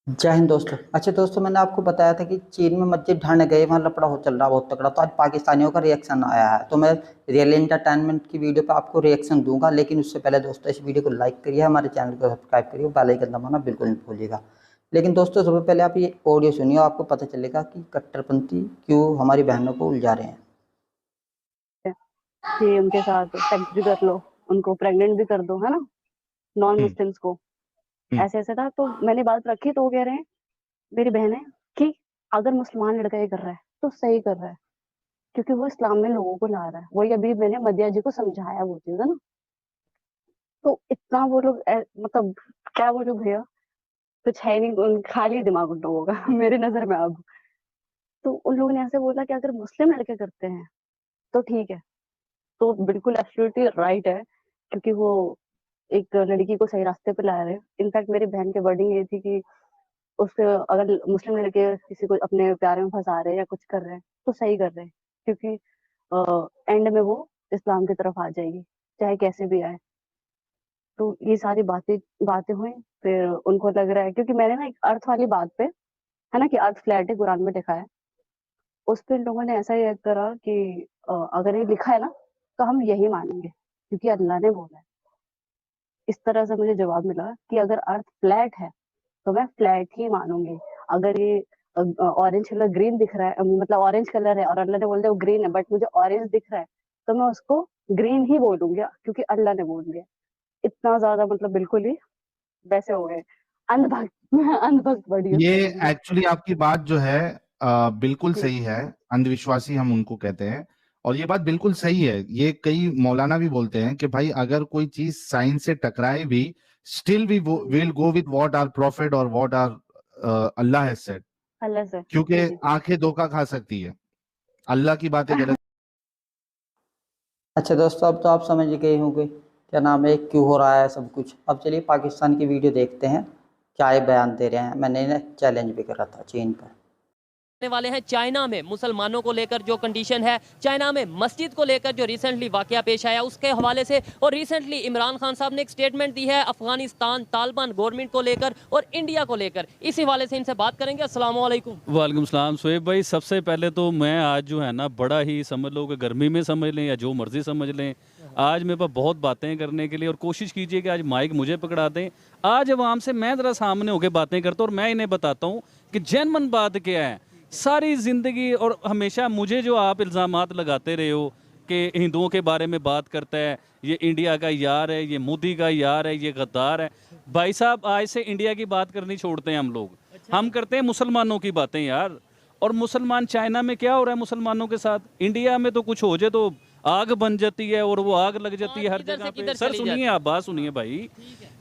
जय हिंद दोस्तों। अच्छा दोस्तों, मैंने आपको बताया था कि चीन में मस्जिद ढाने गए, वहाँ लफड़ा हो चल रहा बहुत तगड़ा। तो आज पाकिस्तानियों का रिएक्शन आया है, तो मैं रियल एंटरटेनमेंट की वीडियो पे आपको रिएक्शन दूंगा। लेकिन उससे पहले दोस्तों, इस वीडियो को लाइक करिए, हमारे चैनल को सब्सक्राइब करिए, बेल आइकन दबाना बिल्कुल नहीं भूलिएगा। लेकिन दोस्तों, सबसे पहले आप ये ऑडियो सुनिए, आपको पता चलेगा कि कट्टरपंथी क्यों हमारी बहनों को उलझा रहे हैं। कि उनके साथ सेक्स भी कर लो, उनको प्रेग्नेंट भी कर दो, है ना, नॉन हम्म। मुस्लिम्स को। हम्म। ऐसे ऐसे था, तो मैंने बात रखी तो वो कह रहे हैं, मेरी बहन है, कि अगर मुसलमान लड़का ये कर रहा है तो सही कर रहा है, क्योंकि वो इस्लाम में लोगों को ला रहा है। वही अभी मैंने मदिया जी को समझाया वो चीज, है ना। तो इतना वो लोग मतलब क्या बोलूं भैया, कुछ है नहीं, खाली दिमाग उन लोगों का मेरी नजर में अब। तो उन लोगों ने ऐसे बोला कि अगर मुस्लिम लड़के करते हैं तो ठीक है, तो बिल्कुल एब्सोल्युटली राइट है, क्योंकि वो एक लड़की को सही रास्ते पे ला रहे हैं। इनफैक्ट मेरी बहन की वर्डिंग ये थी कि उसके अगर मुस्लिम लड़के किसी को अपने प्यार में फंसा रहे हैं या कुछ कर रहे हैं तो सही कर रहे हैं, क्योंकि एंड में वो इस्लाम की तरफ आ जाएगी, चाहे कैसे भी आए। तो ये सारी बातें बातें हुई। फिर उनको लग रहा है, क्योंकि मैंने ना एक अर्थ वाली बात पे, है ना, कि अर्थ फ्लैट है, कुरान में लिखा है, उस पे इन लोगों ने ऐसा रिएक्ट करा कि अगर ये लिखा है ना तो हम यही मानेंगे, क्योंकि अल्लाह ने बोला है। इस तरह से मुझे जवाब मिला कि अगर अर्थ फ्लैट है तो मैं फ्लैट ही मानूंगी। अगर ये ऑरेंज कलर ग्रीन दिख रहा है, मतलब ऑरेंज कलर है और अल्लाह ने बोल दिया वो ग्रीन है, बट मुझे ऑरेंज दिख रहा है, तो मैं उसको ग्रीन ही बोलूंगी, क्योंकि अल्लाह ने बोल दिया। इतना ज्यादा मतलब बिल्कुल ही वैसे हो गए, अंधभक्त अंधभक्त बढ़िया ये तरीके से। एक्चुअली आपकी बात जो है बिल्कुल जी सही है। अंधविश्वासी हम उनको कहते हैं। और ये बात बिल्कुल सही है। ये कई मौलाना भी बोलते हैं कि भाई अगर कोई चीज साइंस से टकराए भी, still we will go with what our prophet और what our Allah has said. Allah से, क्योंकि जी जी जी। आंखें धोखा खा सकती है, अल्लाह की बातें गलत। अच्छा दोस्तों, अब तो आप समझ गए होंगे क्या नाम है, क्यों हो रहा है सब कुछ। अब चलिए पाकिस्तान की वीडियो देखते हैं, क्या ये बयान दे रहे हैं। मैंने इन्हें चैलेंज भी करा था चीन पर। करने वाले हैं चाइना में मुसलमानों को लेकर जो कंडीशन है, चाइना में मस्जिद को लेकर जो रिसेंटली वाकया पेश आया उसके हवाले से। और रिसेंटली इमरान खान साहब ने एक स्टेटमेंट दी है अफगानिस्तान तालिबान गवर्नमेंट को लेकर और इंडिया को लेकर। इस हवाले से इनसे बात करेंगे। अस्सलाम वालेकुम। वालेकुम सलाम शोएब भाई। सबसे पहले तो मैं आज जो है ना, बड़ा ही समझ लो कि गर्मी में समझ लें या जो मर्जी समझ लें, आज मेरे पास बहुत बातें करने के लिए, और कोशिश कीजिए कि आज माइक मुझे पकड़ा दें। आज आवाम से मैं ज़रा सामने होकर बातें करता हूँ और मैं इन्हें बताता हूँ कि जेन्युइन बात क्या है। सारी ज़िंदगी और हमेशा मुझे जो आप इल्ज़ामात लगाते रहे हो कि हिंदुओं के बारे में बात करता है, ये इंडिया का यार है, ये मोदी का यार है, ये गद्दार है। भाई साहब, आज से इंडिया की बात करनी छोड़ते हैं हम लोग। हम करते हैं मुसलमानों की बातें यार। और मुसलमान, चाइना में क्या हो रहा है मुसलमानों के साथ, इंडिया में तो कुछ हो जाए तो आग बन जाती है और वो आग लग जाती है हर जगह पे। सर सुनिए, आप बात सुनिए भाई।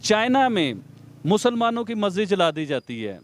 चाइना में मुसलमानों की मस्जिद जला दी जाती है,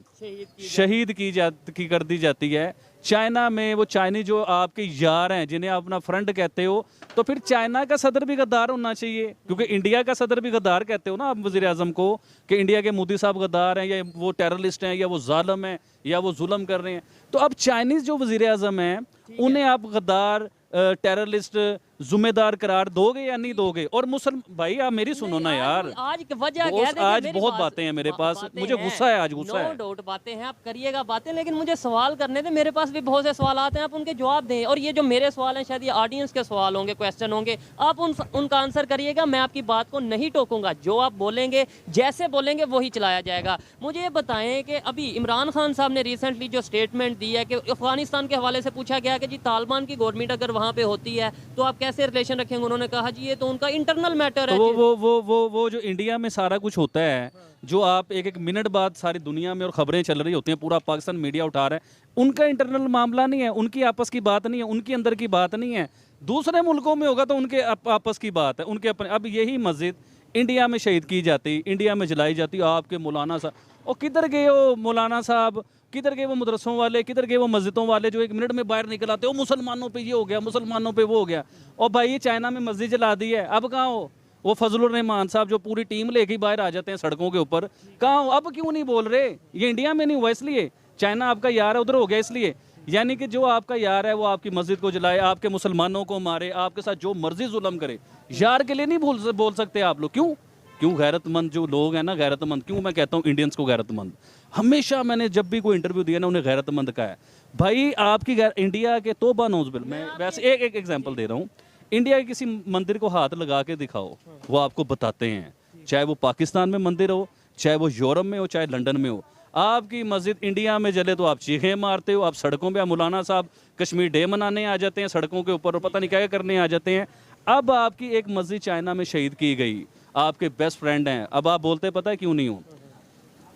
शहीद की कर दी जाती है। चाइना में वो चाइनीज जो आपके यार हैं, जिन्हें आप अपना फ्रेंड कहते हो, तो फिर चाइना का सदर भी गद्दार होना चाहिए, क्योंकि इंडिया का सदर भी गद्दार कहते हो ना आप वजीर आजम को, कि इंडिया के मोदी साहब गद्दार हैं या वो टेररिस्ट हैं या वो जालिम हैं या वो जुल्म कर रहे हैं। तो अब चाइनीज जो वजीर आजम हैं उन्हें आप गद्दार, टेररिस्ट, जुम्मेदार करार दोगे या नहीं दोगे? और मुसलमान भाई, आप मेरी सुनो ना यार। आज की वजह आज बहुत बातें हैं मेरे पास, मुझे गुस्सा है, आज गुस्सा है। नो डाउट बातें हैं, आप करिएगा बातें, लेकिन मुझे सवाल करने थे। मेरे पास भी बहुत से सवाल आते हैं, आप उनके जवाब दें। और ये जो मेरे सवाल हैं, शायद ये ऑडियंस के सवाल होंगे, क्वेश्चन होंगे, आप उनका आंसर करिएगा। मैं आपकी बात को नहीं टोकूंगा, जो आप बोलेंगे, जैसे बोलेंगे वही चलाया जाएगा। मुझे ये बताएं कि अभी इमरान खान साहब ने रिसेंटली जो स्टेटमेंट दी है कि अफगानिस्तान के हवाले से पूछा गया कि जी तालिबान की गवर्नमेंट अगर वहाँ पे होती है तो आप कैसे रिलेशन रखेंगे, उन्होंने कहा जी ये तो उनका इंटरनल मैटर है। तो वो जो इंडिया में सारा कुछ होता है, जो आप एक एक मिनट बाद सारी दुनिया में और खबरें चल रही होती हैं, पूरा पाकिस्तान मीडिया उठा रहा है, उनका इंटरनल मामला नहीं है, उनकी आपस की बात नहीं है, उनकी अंदर की बात नहीं है। दूसरे मुल्कों में होगा तो उनके आपस की बात है, उनके अपने। अब यही मस्जिद इंडिया में शहीद की जाती, इंडिया में जलाई जाती, आपके मौलाना साहब, और किधर गए वो मौलाना साहब, किधर गए वो मदरसों वाले, किधर गए वो मस्जिदों वाले जो एक मिनट में बाहर निकल आते हो, मुसलमानों पे ये हो गया, मुसलमानों पे वो हो गया। और भाई ये चाइना में मस्जिद जला दी है, अब कहाँ हो वो फजलुर रहमान साहब जो पूरी टीम लेके बाहर आ जाते हैं सड़कों के ऊपर? कहाँ हो? अब क्यों नहीं बोल रहे? ये इंडिया में नहीं हुआ इसलिए, चाइना आपका यार है, उधर हो गया इसलिए। यानी कि जो आपका यार है वो आपकी मस्जिद को जलाए, आपके मुसलमानों को मारे, आपके साथ जो मर्जी जुल्म करे, यार के लिए नहीं बोल सकते आप लोग? क्यों? क्यों गैरतमंद जो लोग हैं ना, गैरतमंद क्यों मैं कहता हूँ इंडियंस को गैरतमंद, हमेशा मैंने जब भी कोई इंटरव्यू दिया ना उन्हें गैरतमंद कहा है। भाई आपकी इंडिया के तोबा नौजबिल, मैं वैसे एक एग्जांपल दे रहा हूँ, इंडिया के किसी मंदिर को हाथ लगा के दिखाओ, वो आपको बताते हैं, चाहे वो पाकिस्तान में मंदिर हो, चाहे वो यूरोप में हो, चाहे लंदन में हो। आपकी मस्जिद इंडिया में जले तो आप चीखें मारते हो, आप सड़कों पे, मौलाना साहब कश्मीर डे मनाने आ जाते हैं सड़कों के ऊपर और पता नहीं क्या करने आ जाते हैं। अब आपकी एक मस्जिद चाइना में शहीद की गई, आपके बेस्ट फ्रेंड हैं, अब आप बोलते पता है क्यों नहीं हो?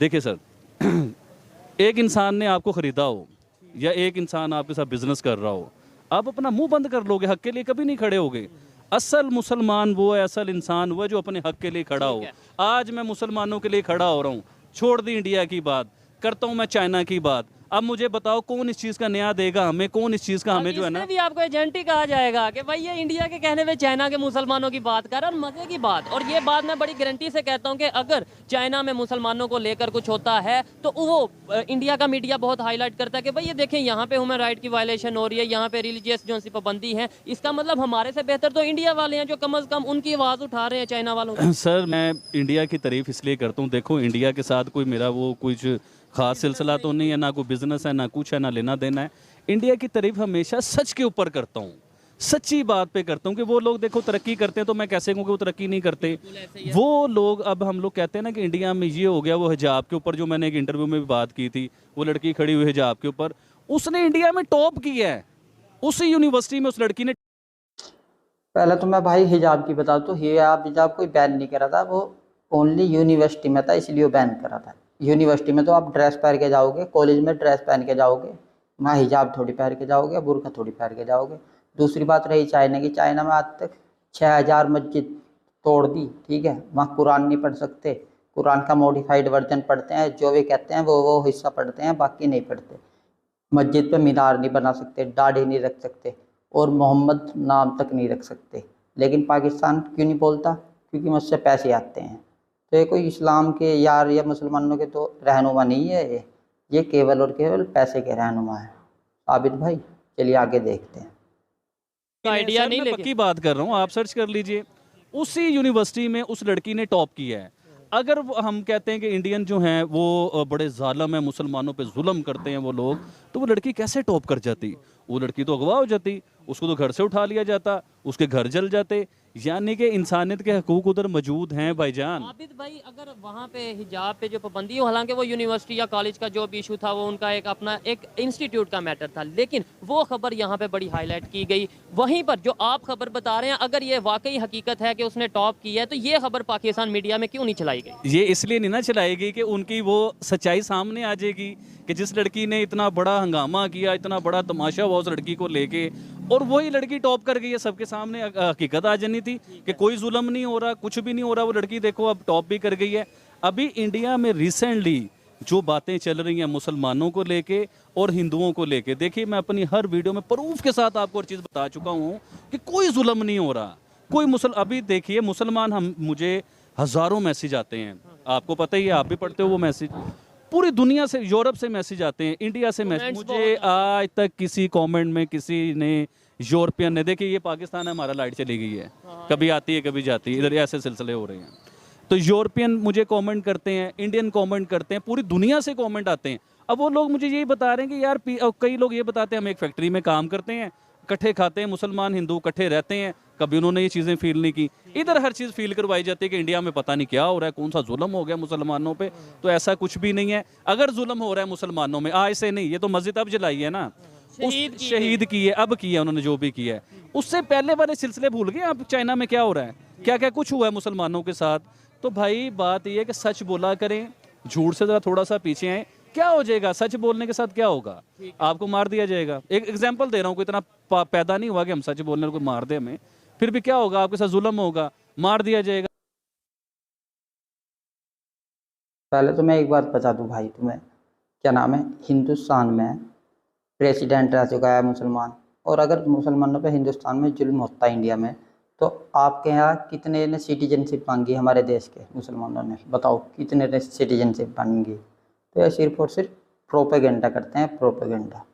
देखिए सर, एक इंसान ने आपको ख़रीदा हो या एक इंसान आपके साथ बिजनेस कर रहा हो, आप अपना मुंह बंद कर लोगे, हक के लिए कभी नहीं खड़े होगे। असल मुसलमान वो है, असल इंसान वो है जो अपने हक के लिए खड़ा हो। आज मैं मुसलमानों के लिए खड़ा हो रहा हूँ, छोड़ दी इंडिया की बात, करता हूँ मैं चाइना की बात। अब मुझे बताओ कौन इस चीज़ का न्याय देगा हमें, कौन इस चीज़ का हमें जो है ना, इसमें भी आपको एजेंट ही कहा जाएगा कि भाई ये इंडिया के कहने पे चाइना के मुसलमानों की बात कर रहा है, और मजे की बात। और ये बात मैं बड़ी गारंटी से कहता हूँ कि अगर चाइना में मुसलमानों को लेकर कुछ होता है तो वो इंडिया का मीडिया बहुत हाईलाइट करता है कि भाई ये देखें यहाँ पे ह्यूमन राइट की वायलेशन हो रही है, यहाँ पे रिलीजियस जो सी पाबंदी है। इसका मतलब हमारे से बेहतर तो इंडिया वाले हैं जो कम अज कम उनकी आवाज़ उठा रहे हैं चाइना वालों की। सर मैं इंडिया की तारीफ इसलिए करता हूँ, देखो इंडिया के साथ कोई मेरा वो कुछ खास सिलसिला तो नहीं है, ना कोई बिजनेस है, ना कुछ है, ना लेना देना है। इंडिया की तारीफ हमेशा सच के ऊपर करता हूँ, सच्ची बात पे करता हूँ कि वो लोग देखो तरक्की करते हैं तो मैं कैसे कहूँ कि वो तरक्की नहीं करते। वो लोग, अब हम लोग कहते हैं ना कि इंडिया में ये हो गया, वो हिजाब के ऊपर जो मैंने एक इंटरव्यू में भी बात की थी, वो लड़की खड़ी हुई हिजाब के ऊपर, उसने इंडिया में टॉप किया है, उसी यूनिवर्सिटी में उस लड़की ने। पहले तो मैं भाई हिजाब की बता दूँ, हिजाब कोई बैन नहीं करा था, वो ओनली यूनिवर्सिटी में था इसलिए वो बैन करा था। यूनिवर्सिटी में तो आप ड्रेस पहन के जाओगे, कॉलेज में ड्रेस पहन के जाओगे, वहाँ हिजाब थोड़ी पहन के जाओगे, बुर्का थोड़ी पहन के जाओगे। दूसरी बात रही चाइना की, चाइना में आज तक 6000 मस्जिद तोड़ दी, ठीक है। वहाँ कुरान नहीं पढ़ सकते, कुरान का मॉडिफाइड वर्जन पढ़ते हैं, जो वे कहते हैं वो हिस्सा पढ़ते हैं, बाकी नहीं पढ़ते। मस्जिद पे मीनार नहीं बना सकते, दाढ़ी नहीं रख सकते, और मोहम्मद नाम तक नहीं रख सकते। लेकिन पाकिस्तान क्यों नहीं बोलता? क्योंकि मुझसे पैसे आते हैं। तो ये कोई इस्लाम के यार या मुसलमानों के तो रहनुमा नहीं है, ये केवल और केवल पैसे के रहनुमा है। आबिद भाई चलिए आगे देखते हैं। आइडिया नहीं, मैं लेकिन पक्की बात कर रहा हूँ, आप सर्च कर लीजिए, उसी यूनिवर्सिटी में उस लड़की ने टॉप किया है। अगर हम कहते हैं कि इंडियन जो हैं वो बड़े जालिम हैं, मुसलमानों पे जुल्म करते हैं वो लोग, तो वो लड़की कैसे टॉप कर जाती? वो लड़की तो अगवा हो जाती, उसको तो घर से उठा लिया जाता, उसके घर जल जाते। यानी कि इंसानियत के हकूक उधर मौजूद हैं भाईजान। आबिद भाई, अगर वहाँ पे हिजाब पे जो पाबंदी हो, हालांकि वो यूनिवर्सिटी या कॉलेज का जो भी इशू था वो उनका एक अपना एक इंस्टीट्यूट का मैटर था, लेकिन वो खबर यहाँ पे बड़ी हाईलाइट की गई। वहीं पर जो आप खबर बता रहे हैं, अगर ये वाकई हकीकत है कि उसने टॉप किया है, तो ये खबर पाकिस्तान मीडिया में क्यों नहीं चलाई गई? ये इसलिए नहीं ना चलाएगी कि उनकी वो सच्चाई सामने आ जाएगी कि जिस लड़की ने इतना बड़ा हंगामा किया, इतना बड़ा तमाशा हुआ उस लड़की को लेके, और वही लड़की टॉप कर गई है, सबके सामने हकीकत आ जानी थी कि कोई जुल्म नहीं हो रहा, कुछ भी नहीं हो रहा, वो लड़की देखो अब टॉप भी कर गई है। अभी इंडिया में रिसेंटली जो बातें चल रही हैं मुसलमानों को लेके और हिंदुओं को लेके, देखिए मैं अपनी हर वीडियो में प्रूफ के साथ आपको हर चीज़ बता चुका हूँ कि कोई जुल्म नहीं हो रहा, कोई अभी देखिए मुसलमान, मुझे हज़ारों मैसेज आते हैं, आपको पता ही है, आप भी पढ़ते हो वो मैसेज, पूरी दुनिया से, यूरोप से मैसेज आते हैं, इंडिया से मैसेज। मुझे आज तक किसी कमेंट में किसी ने, यूरोपियन ने, देखिए ये पाकिस्तान है हमारा, लाइट चली गई है, कभी आती है कभी जाती है, इधर ऐसे सिलसिले हो रहे हैं, तो यूरोपियन मुझे कमेंट करते हैं, इंडियन कमेंट करते हैं, पूरी दुनिया से कमेंट आते हैं। अब वो लोग मुझे यही बता रहे हैं कि यार, कई लोग ये बताते हैं हम एक फैक्ट्री में काम करते हैं, इकट्ठे खाते हैं, मुसलमान हिंदू इकट्ठे रहते हैं, कभी उन्होंने ये चीज़ें फील नहीं की। इधर हर चीज़ फील करवाई जाती है कि इंडिया में पता नहीं क्या हो रहा है, कौन सा जुल्म हो गया मुसलमानों पे। तो ऐसा कुछ भी नहीं है। अगर जुल्म हो रहा है मुसलमानों में, आज से नहीं, ये तो मस्जिद अब जलाई है ना, शहीद की है, अब किया उन्होंने जो भी किया है, उससे पहले वाले सिलसिले भूल गए आप? चाइना में क्या हो रहा है, क्या क्या कुछ हुआ है मुसलमानों के साथ। तो भाई बात यह है कि सच बोला करें, झूठ से ज़रा थोड़ा सा पीछे आए। क्या हो जाएगा सच बोलने के साथ? क्या होगा? आपको मार दिया जाएगा। एक एग्जांपल दे रहा हूँ, कोई इतना पैदा नहीं हुआ कि हम सच बोलने को मार दे हमें, फिर भी क्या होगा? आपके साथ जुल्म होगा, मार दिया जाएगा। पहले तो मैं एक बात बता दूं भाई तुम्हें, क्या नाम है, हिंदुस्तान में प्रेसिडेंट रह चुका है मुसलमान, और अगर मुसलमानों पे हिंदुस्तान में जुल्म होता है इंडिया में, तो आपके यहाँ कितने ने सिटीजनशिप मांगी हमारे देश के मुसलमानों ने? बताओ कितने ने सिटीजनशिप मांगी? तो ये सिर्फ और सिर्फ प्रोपेगेंडा करते हैं, प्रोपेगेंडा।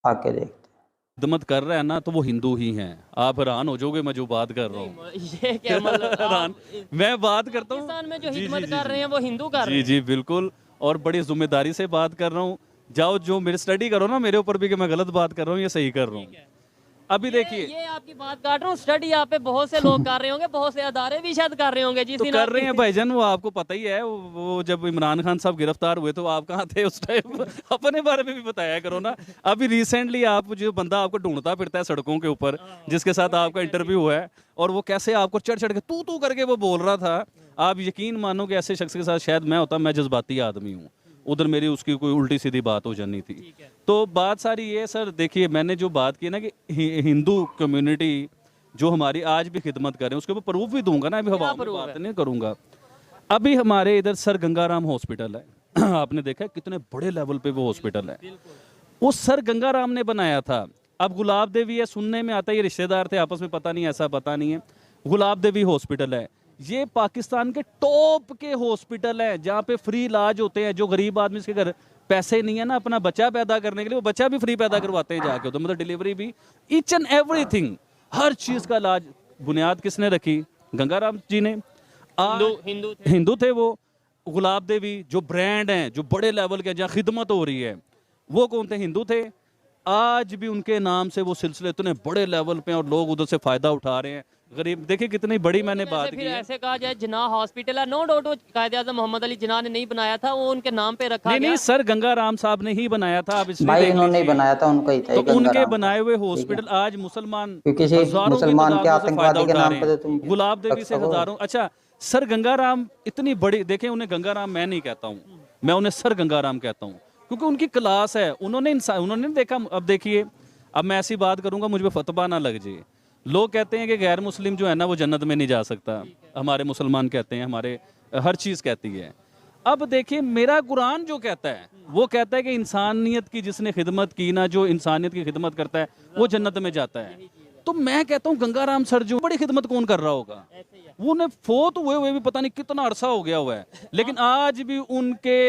आके देखते हैं। खिदमत कर रहा है ना तो वो हिंदू ही हैं। आप हैरान हो जाओगे मैं जो बात कर रहा हूँ। ये क्या मतलब हैरान मैं बात करता हूँ पाकिस्तान में जो जी, जी, हिदमत जी, कर जी। रहे हैं वो हिंदू कर रहे जी हैं। जी बिल्कुल, और बड़ी जिम्मेदारी से बात कर रहा हूँ। जाओ जो मेरी स्टडी करो ना मेरे ऊपर भी कि मैं गलत बात कर रहा हूँ या सही कर रहा हूँ। अभी देखिए ये आपकी बात काट रहा हूँ, स्टडी यहाँ पे बहुत से लोग कर रहे होंगे, बहुत से अदारे भी शायद कर रहे होंगे जिस तो दिन कर आपकी- रहे हैं भाईजान, वो आपको पता ही है। वो जब इमरान खान साहब गिरफ्तार हुए तो आप कहाँ थे उस टाइम? अपने बारे में भी बताया करो ना। अभी रिसेंटली आप जो बंदा आपको ढूंढता फिरता है सड़कों के ऊपर, जिसके साथ आपका इंटरव्यू हुआ है, और वो कैसे आपको चढ़ चढ़ के तू करके वो बोल रहा था, आप यकीन मानो कि ऐसे शख्स के साथ शायद मैं होता, मैं जज्बाती आदमी हूँ, उधर मेरी उसकी कोई उल्टी सीधी बात हो जानी थी। तो बात सारी ये सर, देखिए मैंने जो बात की ना कि हिंदू कम्युनिटी जो हमारी आज भी खिदमत कर रहे हैं, उसके ऊपर प्रूफ भी दूंगा ना, अभी हवा में बात नहीं करूंगा। अभी हमारे इधर सर गंगाराम हॉस्पिटल है आपने देखा है कितने बड़े लेवल पे वो हॉस्पिटल है, वो सर गंगाराम ने बनाया था। अब गुलाब देवी है, सुनने में आता है ये रिश्तेदार थे आपस में, पता नहीं, ऐसा पता नहीं है। गुलाब देवी हॉस्पिटल है, ये पाकिस्तान के टॉप के हॉस्पिटल है जहाँ पे फ्री इलाज होते हैं। जो गरीब आदमी इसके घर पैसे नहीं है ना अपना बच्चा पैदा करने के लिए, वो बच्चा भी फ्री पैदा करवाते हैं जाके, तो मतलब डिलीवरी भी, ईच एंड एवरीथिंग, हर चीज का इलाज। बुनियाद किसने रखी? गंगाराम जी ने। हिंदू थे वो। गुलाब देवी जो ब्रांड हैं, जो बड़े लेवल के, जहाँ खिदमत हो रही है, वो कौन थे? हिंदू थे। आज भी उनके नाम से वो सिलसिले इतने बड़े लेवल पे और लोग उधर से फायदा उठा रहे हैं। गरीब देखिए कितनी बड़ी मैंने बात की फिर है। ऐसे कहा जाए जिन्ना हॉस्पिटल है, नो डाउट वो कायदे आज़म मोहम्मद अली जिन्ना ने नहीं बनाया था, वो उनके नाम पे रखा नहीं गया। नहीं सर, गंगाराम साहब ने ही बनाया था। आप इसलिए भाई देख इन्होंने ही लीजिए। बनाया था, उनको ही था ये तो उनके गंगाराम। बनाए हुए हॉस्पिटल आज मुसलमान क्योंकि से हजारों की मुसलमान के तादाद में से फायदा आतंकवादी के उठा नाम रहे पे हैं। तो तुम गुलाब देवी से रख सको। हजारों। अच्छा सर गंगाराम इतनी बड़ी, देखें उन्हें गंगाराम मैं नहीं कहता हूँ, मैं उन्हें सर गंगाराम कहता हूँ, क्योंकि उनकी क्लास है। उन्होंने उन्होंने देखा। अब देखिए, अब मैं ऐसी बात करूंगा मुझ पे फतवा ना लग जाए। लोग कहते हैं कि गैर मुस्लिम जो है ना वो जन्नत में नहीं जा सकता, हमारे मुसलमान कहते हैं, हमारे हर चीज़ कहती है। अब देखिए मेरा कुरान जो कहता है वो कहता है कि इंसानियत की जिसने खिदमत की ना, जो इंसानियत की खिदमत करता है वो जन्नत में जाता है। तो मैं कहता हूँ गंगाराम सर जो बड़ी खिदमत कौन कर रहा होगा? वो उन्हें फोत हुए भी पता नहीं कितना अरसा हो गया हुआ है, लेकिन आज भी उनके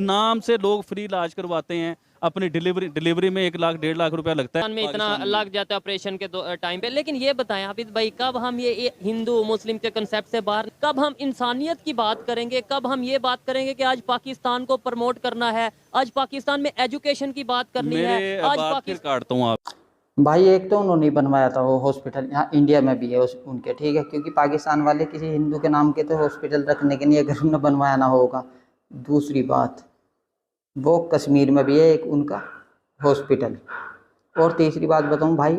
नाम से लोग फ्री इलाज करवाते हैं। अपनी डिलीवरी में 1 लाख 1.5 लाख रुपया लगता है में इतना पाकिस्तान में। लग जाता है ऑपरेशन के टाइम पे। लेकिन ये बताएं हाफिज भाई, कब हम ये हिंदू मुस्लिम के कंसेप्ट से बाहर, कब हम इंसानियत की बात करेंगे, कब हम ये बात करेंगे कि आज पाकिस्तान को प्रमोट करना है, आज पाकिस्तान में एजुकेशन की बात करनी है, मेरे आज बात फिर पाकिस्तान काटता हूँ आप। भाई एक तो उन्होंने ही बनवाया था वो हॉस्पिटल, यहाँ इंडिया में भी है उनके, ठीक है, क्योंकि पाकिस्तान वाले किसी हिंदू के नाम के तो हॉस्पिटल रखने के लिए अगर उन्होंने बनवाया ना होगा। दूसरी बात, वो कश्मीर में भी है एक उनका हॉस्पिटल। और तीसरी बात बताऊं भाई,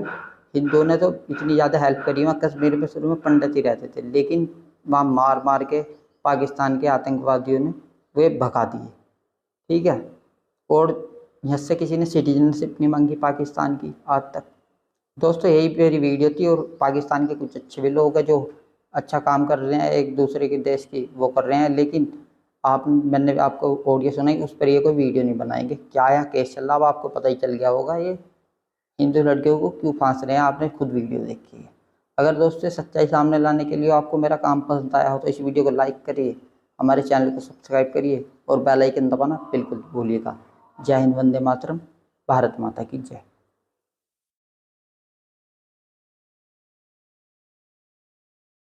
हिंदुओं ने तो इतनी ज़्यादा हेल्प करी। वहाँ कश्मीर में शुरू में पंडित ही रहते थे, लेकिन वहाँ मार मार के पाकिस्तान के आतंकवादियों ने वे भगा दिए, ठीक है। और यहाँ से किसी ने सिटीजनशिप नहीं मांगी पाकिस्तान की आज तक। दोस्तों यही मेरी वीडियो थी। और पाकिस्तान के कुछ अच्छे भी लोग हैं जो अच्छा काम कर रहे हैं, एक दूसरे के देश की वो कर रहे हैं, लेकिन मैंने आपको ऑडियो सुनाई, उस पर ये कोई वीडियो नहीं बनाएंगे। क्या या केस चल रहा, अब आपको पता ही चल गया होगा ये हिंदू लड़कियों को क्यों फांस रहे हैं, आपने खुद वीडियो देखी है। अगर दोस्तों सच्चाई सामने लाने के लिए आपको मेरा काम पसंद आया हो तो इस वीडियो को लाइक करिए, हमारे चैनल को सब्सक्राइब करिए और बेल आइकन दबाना बिल्कुल भूलिएगा। जय हिंद, वंदे मातरम, भारत माता की जय।